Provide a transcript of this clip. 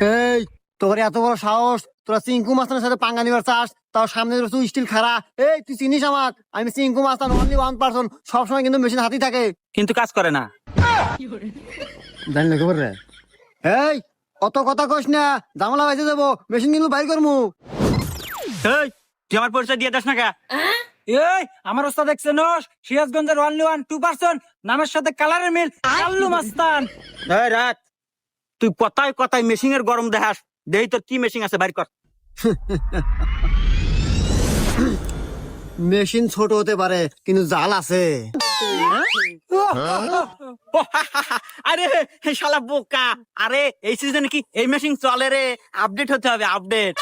এই তোর এত বড় সাহস, তোরা চিঙ্কু মাস্তানের সাথে পাঙ্গা নিবার চাস, তাও সামনে তুই স্টিল খাড়া। এই তুই চিনিস আমাক, আমি চিঙ্কু মাস্তান, অনলি ওয়ান পারসন, সবসময় কিন্তু মেশিন হাতেই থাকে, কিন্তু কাজ করে না। জানি না খবর রে। এই অত কথা কইস না, জামালা বাইতে যাবো, মেশিন কিন্তু বাইর করমু। এই তুই আমার পরিচয় দিয়ে দাস না কে? এই আমার ওস্তাদ দেখছেন সিরাজগঞ্জের অনলি ওয়ান 2% নামের সাথে কালারের মিল কাল্লু মাস্তান। এই রাখ, তুই কথায় কথায় মেশিং এর গরম দেখাস, দেই তোর কি মেশিং আছে বাইর কর। মেশিন ছোট হতে পারে কিন্তু জাল আছে। আরে শালা বোকা, আরে এই সিজনে কি এই মেশিন চলে রে? আপডেট হতে হবে, আপডেট।